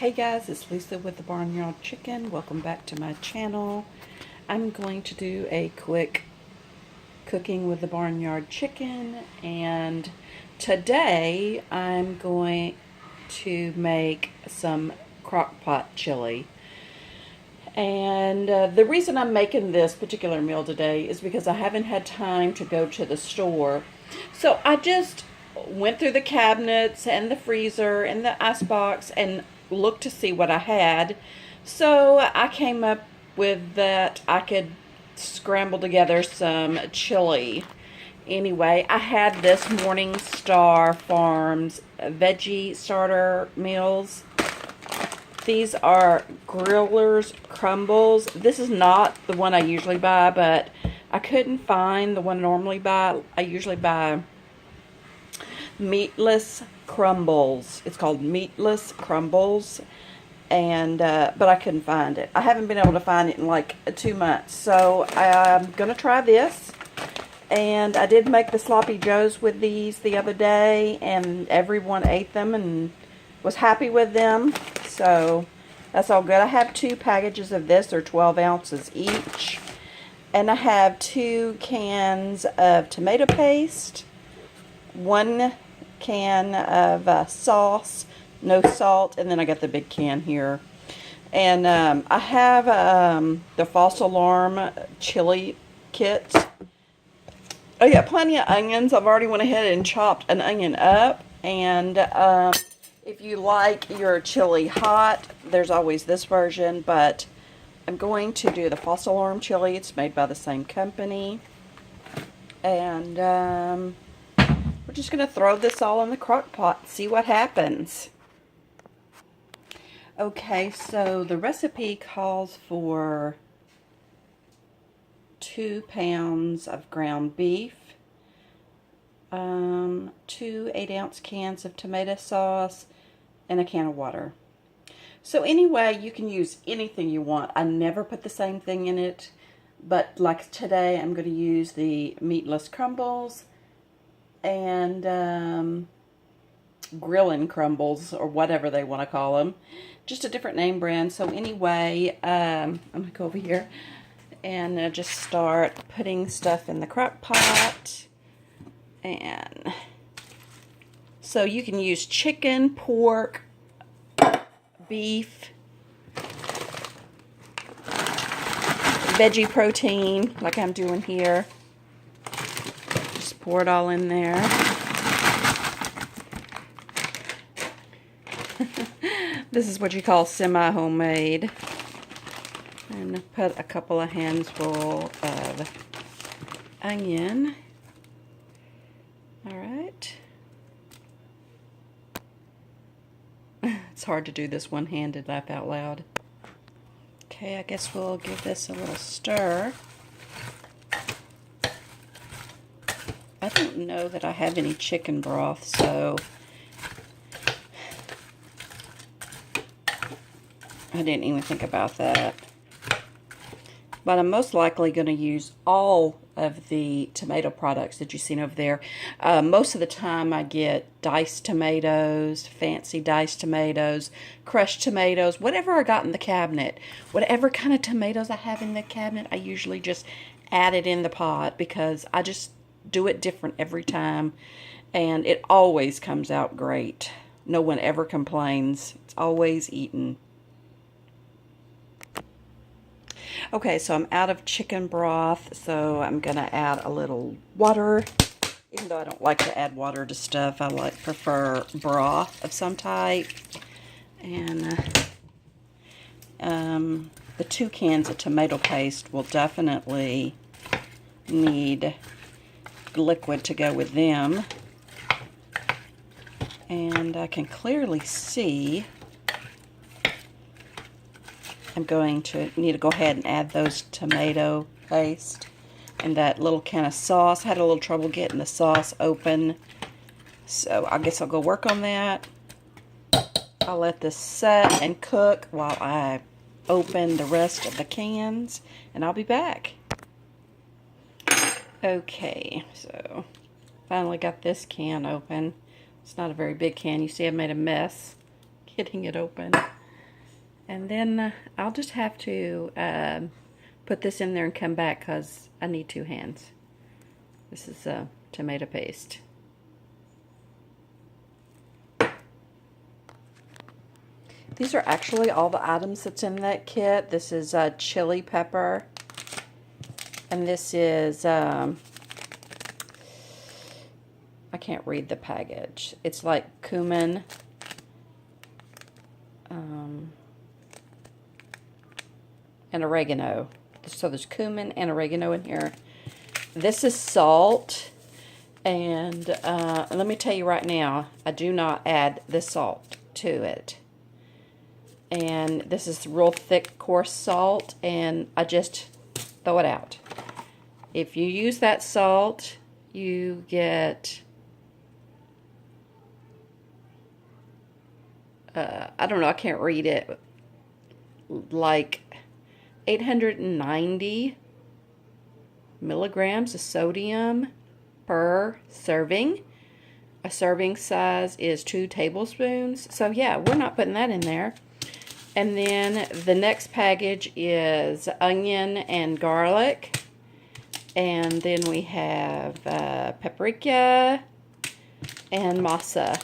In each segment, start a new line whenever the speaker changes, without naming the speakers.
Hey guys, it's Lisa with the Barnyard Chicken. Welcome back to my channel. I'm going to do a quick cooking with the Barnyard Chicken, and today I'm going to make some crock pot chili. And the reason I'm making this particular meal today is because I haven't had time to go to the store. So I just went through the cabinets and the freezer and the icebox and looked to see what I had. So I came up with that I could scramble together some chili. Anyway, I had this Morningstar Farms veggie starter meals. These are Griller's Crumbles. This is not the one I usually buy, but I couldn't find the one I normally buy. I usually buy Meatless Crumbles. It's called Meatless Crumbles, and but I couldn't find it. I haven't been able to find it in like 2 months, so I'm gonna try this. And I did make the sloppy joes with these the other day, and everyone ate them and was happy with them, so that's all good. I have 2 packages of this. They're 12 ounces each, and I have 2 cans of tomato paste, 1 can of sauce, no salt, and then I got the big can here. And I have the false alarm chili kit. Oh yeah, plenty of onions. I've already went ahead and chopped an onion up. And if you like your chili hot, there's always this version, but I'm going to do the false alarm chili. It's made by the same company. And we're just going to throw this all in the crock pot and see what happens. Okay, so the recipe calls for 2 pounds of ground beef, 2 8-ounce cans of tomato sauce, and a can of water. So anyway, you can use anything you want. I never put the same thing in it, but like today I'm going to use the meatless crumbles and grilling crumbles, or whatever they want to call them. Just a different name brand. So anyway, I'm going to go over here and just start putting stuff in the crock pot. And so you can use chicken, pork, beef, veggie protein like I'm doing here. Just pour it all in there. This is what you call semi-homemade. And put a couple of handfuls of onion. Alright. It's hard to do this one-handed, laugh out loud. Okay, I guess we'll give this a little stir. I don't know that I have any chicken broth, so I didn't even think about that. But I'm most likely going to use all of the tomato products that you've seen over there. Most of the time I get diced tomatoes, fancy diced tomatoes, crushed tomatoes, whatever I got in the cabinet. Whatever kind of tomatoes I have in the cabinet, I usually just add it in the pot because I just do it different every time. And it always comes out great. No one ever complains. It's always eaten. Okay, so I'm out of chicken broth, so I'm going to add a little water. Even though I don't like to add water to stuff, I prefer broth of some type. And the 2 cans of tomato paste will definitely need liquid to go with them. And I can clearly see I'm going to need to go ahead and add those tomato paste and that little can of sauce. I had a little trouble getting the sauce open, so I guess I'll go work on that. I'll let this set and cook while I open the rest of the cans, and I'll be back. Okay, so finally got this can open. It's not a very big can. You see I made a mess getting it open. And then I'll just have to put this in there and come back because I need 2 hands. This is tomato paste. These are actually all the items that's in that kit. This is chili pepper. And this is, I can't read the package. It's like cumin. And oregano. So there's cumin and oregano in here. This is salt. And let me tell you right now, I do not add this salt to it. And this is real thick, coarse salt, and I just throw it out. If you use that salt, you get, I don't know, I can't read it, like 890 milligrams of sodium per serving. A serving size is 2 tablespoons. So yeah, we're not putting that in there. And then the next package is onion and garlic. And then we have paprika and masa.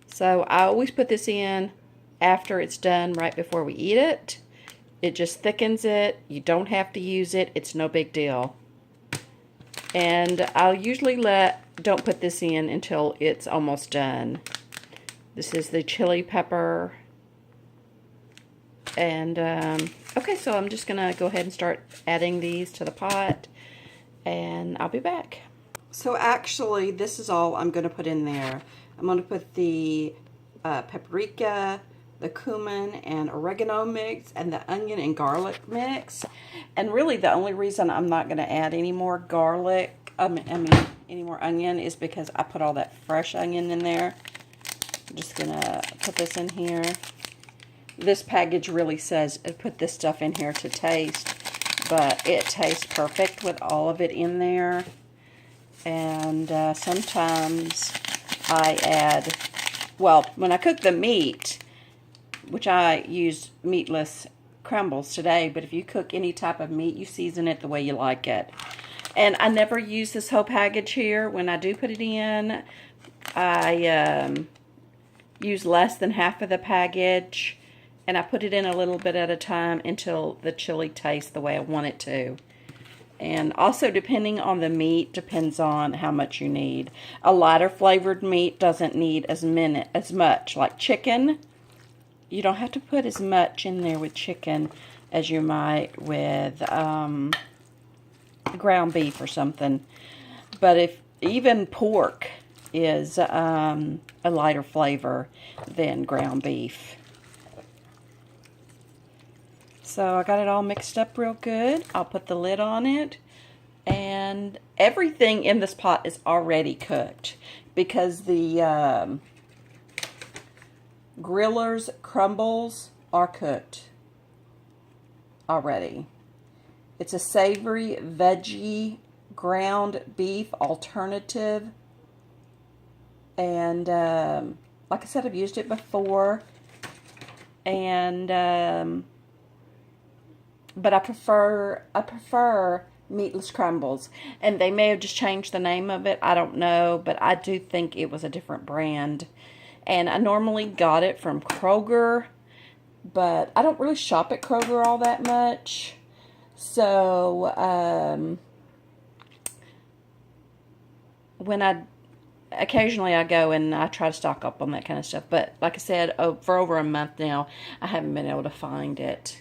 So I always put this in after it's done, right before we eat it. It just thickens it. You don't have to use it. It's no big deal. And I'll usually don't put this in until it's almost done. This is the chili pepper. And, okay, so I'm just going to go ahead and start adding these to the pot. And I'll be back. So actually, this is all I'm going to put in there. I'm going to put the paprika, the cumin and oregano mix, and the onion and garlic mix. And really, the only reason I'm not going to add any more garlic, any more onion, is because I put all that fresh onion in there. I'm just going to put this in here. This package really says put this stuff in here to taste, but it tastes perfect with all of it in there. And sometimes I add, well, when I cook the meat, which I use meatless crumbles today, but if you cook any type of meat, you season it the way you like it. And I never use this whole package here. When I do put it in, I use less than half of the package. And I put it in a little bit at a time until the chili tastes the way I want it to. And also, depending on the meat, depends on how much you need. A lighter flavored meat doesn't need as much. Like chicken, you don't have to put as much in there with chicken as you might with ground beef or something. But if even pork is a lighter flavor than ground beef. So I got it all mixed up real good. I'll put the lid on it. And everything in this pot is already cooked because the Griller's crumbles are cooked already. It's a savory veggie ground beef alternative. And like I said, I've used it before. And but I prefer meatless crumbles, and they may have just changed the name of it. I don't know, but I do think it was a different brand. And I normally got it from Kroger, but I don't really shop at Kroger all that much. So occasionally I go and I try to stock up on that kind of stuff. But like I said, for over a month now, I haven't been able to find it.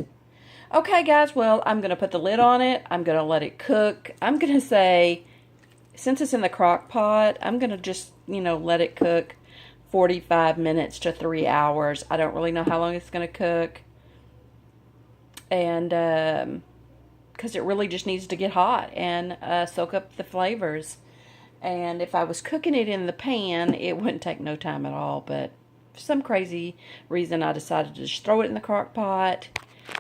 Okay, guys, well, I'm going to put the lid on it. I'm going to let it cook. I'm going to say, since it's in the crock pot, I'm going to just, let it cook 45 minutes to 3 hours. I don't really know how long it's going to cook. And, because it really just needs to get hot and soak up the flavors. And if I was cooking it in the pan, it wouldn't take no time at all. But for some crazy reason, I decided to just throw it in the crock pot.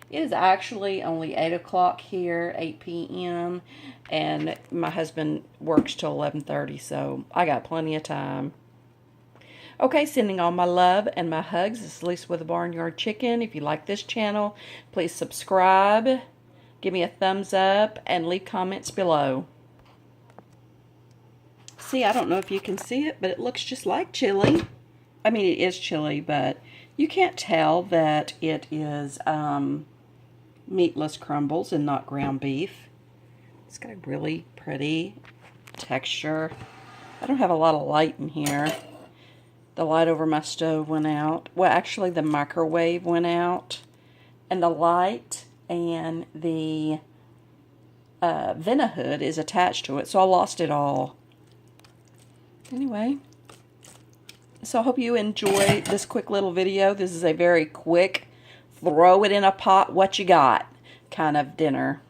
It is actually only 8 o'clock here, 8 p.m. And my husband works till 11:30, so I got plenty of time. Okay, sending all my love and my hugs. This is Lisa with the Barnyard Chicken. If you like this channel, please subscribe, give me a thumbs up, and leave comments below. See, I don't know if you can see it, but it looks just like chili. I mean, it is chili, but you can't tell that it is meatless crumbles and not ground beef. It's got a really pretty texture. I don't have a lot of light in here. The light over my stove went out. Well, actually, the microwave went out. And the light and the vent hood is attached to it, so I lost it all. Anyway, so I hope you enjoy this quick little video. This is a very quick, throw it in a pot, what you got kind of dinner.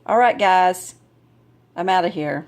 All right, guys, I'm out of here.